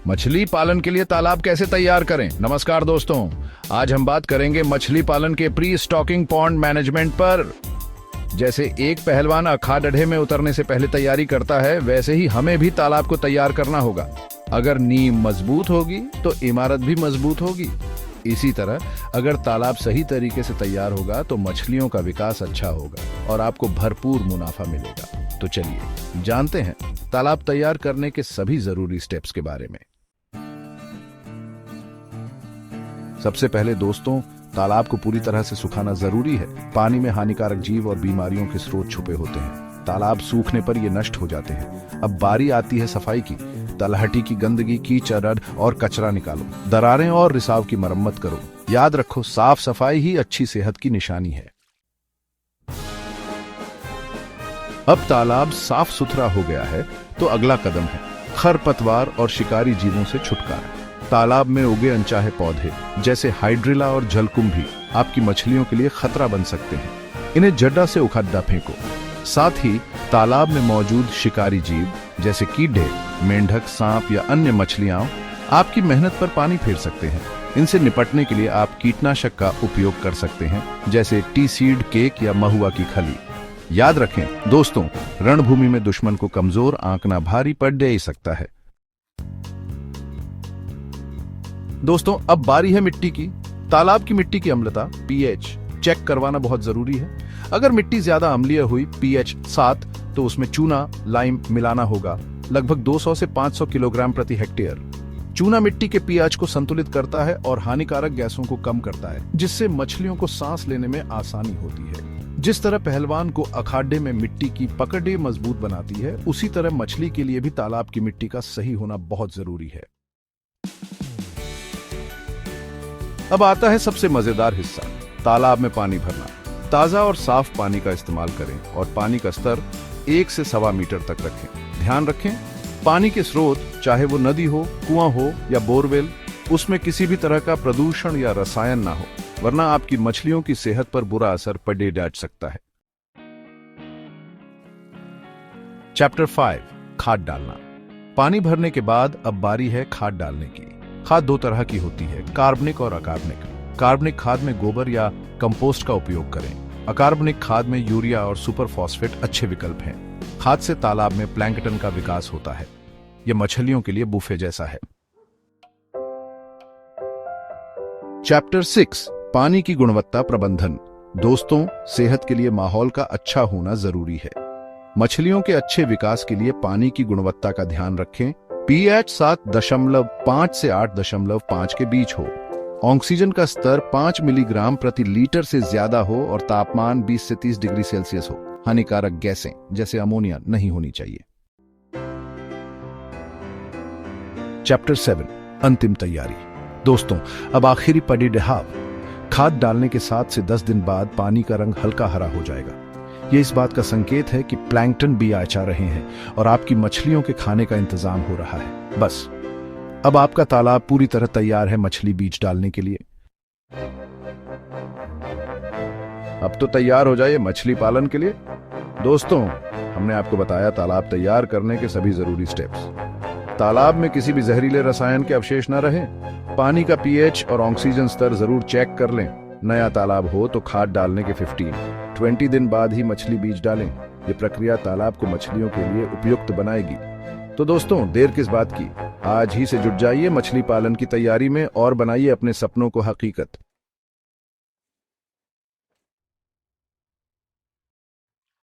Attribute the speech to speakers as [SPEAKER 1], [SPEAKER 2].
[SPEAKER 1] मछली पालन के लिए तालाब कैसे तैयार करें। नमस्कार दोस्तों, आज हम बात करेंगे मछली पालन के प्री स्टॉकिंग पॉन्ड मैनेजमेंट पर। जैसे एक पहलवान अखाड़े में उतरने से पहले तैयारी करता है, वैसे ही हमें भी तालाब को तैयार करना होगा। अगर नींव मजबूत होगी तो इमारत भी मजबूत होगी। इसी तरह अगर तालाब सही तरीके से तैयार होगा तो मछलियों का विकास अच्छा होगा और आपको भरपूर मुनाफा मिलेगा। तो चलिए जानते हैं तालाब तैयार करने के सभी जरूरी स्टेप्स के बारे में। सबसे पहले दोस्तों, तालाब को पूरी तरह से सुखाना जरूरी है। पानी में हानिकारक जीव और बीमारियों के स्रोत छुपे होते हैं। तालाब सूखने पर ये नष्ट हो जाते हैं। अब बारी आती है सफाई की। तलहटी की गंदगी, कीचड़ और कचरा निकालो। दरारें और रिसाव की मरम्मत करो। याद रखो, साफ सफाई ही अच्छी सेहत की निशानी है। अब तालाब साफ सुथरा हो गया है तो अगला कदम है खरपतवार और शिकारी जीवों से छुटकारा। तालाब में उगे अनचाहे पौधे जैसे हाइड्रिला और जलकुंभी आपकी मछलियों के लिए खतरा बन सकते हैं। इन्हें जड्डा से उखाड़ा फेंको। साथ ही तालाब में मौजूद शिकारी जीव जैसे कीड़े, मेंढक, सांप या अन्य मछलियां आपकी मेहनत पर पानी फेर सकते हैं। इनसे निपटने के लिए आप कीटनाशक का उपयोग कर सकते हैं, जैसे टी सीड केक या महुआ की खली। याद रखें दोस्तों, रणभूमि में दुश्मन को कमजोर आंकना भारी पड़ ही सकता है। दोस्तों, अब बारी है मिट्टी की। तालाब की मिट्टी की अम्लता पीएच चेक करवाना बहुत जरूरी है। अगर मिट्टी ज्यादा अम्लीय हुई, पीएच 7, तो उसमें चूना, लाइम मिलाना होगा, लगभग 200 से 500 किलोग्राम प्रति हेक्टेयर। चूना मिट्टी के पीएच को संतुलित करता है और हानिकारक गैसों को कम करता है, जिससे मछलियों को सांस लेने में आसानी होती है। जिस तरह पहलवान को अखाड़े में मिट्टी की पकड़ मजबूत बनाती है, उसी तरह मछली के लिए भी तालाब की मिट्टी का सही होना बहुत जरूरी है। अब आता है सबसे मजेदार हिस्सा, तालाब में पानी भरना। ताजा और साफ पानी का इस्तेमाल करें और पानी का स्तर 1 से 1.25 मीटर तक रखें। ध्यान रखें, पानी के स्रोत, चाहे वो नदी हो, कुआं हो या बोरवेल, उसमें किसी भी तरह का प्रदूषण या रसायन ना हो, वरना आपकी मछलियों की सेहत पर बुरा असर पड़े डाट सकता है। चैप्टर 5, खाद डालना। पानी भरने के बाद अब बारी है खाद डालने की। खाद 2 तरह की होती है, कार्बनिक और अकार्बनिक। कार्बनिक खाद में गोबर या कंपोस्ट का उपयोग करें। अकार्बनिक खाद में यूरिया और सुपर फॉस्फेट अच्छे विकल्प हैं। खाद से तालाब में प्लैंकटन का विकास होता है। यह मछलियों के लिए बुफे जैसा है। चैप्टर 6, पानी की गुणवत्ता प्रबंधन। दोस्तों, सेहत के लिए माहौल का अच्छा होना जरूरी है। मछलियों के अच्छे विकास के लिए पानी की गुणवत्ता का ध्यान रखें। पीएच 7.5 से 8.5 के बीच हो। ऑक्सीजन का स्तर 5 मिलीग्राम प्रति लीटर से ज्यादा हो और तापमान 20 से 30 डिग्री सेल्सियस हो। हानिकारक गैसें जैसे अमोनिया नहीं होनी चाहिए। चैप्टर 7, अंतिम तैयारी। दोस्तों, अब आखिरी पड़ी डहाव। खाद डालने के 7 से 10 दिन बाद पानी का रंग हल्का हरा हो जाएगा। यह इस बात का संकेत है कि प्लैंकटन भी आचा रहे हैं और आपकी मछलियों के खाने का इंतजाम हो रहा है। बस अब आपका तालाब पूरी तरह तैयार है मछली बीज डालने के लिए। अब तो तैयार हो जाइए मछली पालन के लिए। दोस्तों, हमने आपको बताया तालाब तैयार करने के सभी जरूरी स्टेप्स। तालाब में किसी भी जहरीले रसायन के अवशेष न रहे। पानी का पीएच और ऑक्सीजन स्तर जरूर चेक कर लें। नया तालाब हो तो खाद डालने के 15-20 दिन बाद ही मछली बीज डालें। ये प्रक्रिया तालाब को मछलियों के लिए उपयुक्त बनाएगी। तो दोस्तों, देर किस बात की, आज ही से जुट जाइए मछली पालन की तैयारी में और बनाइए अपने सपनों को हकीकत।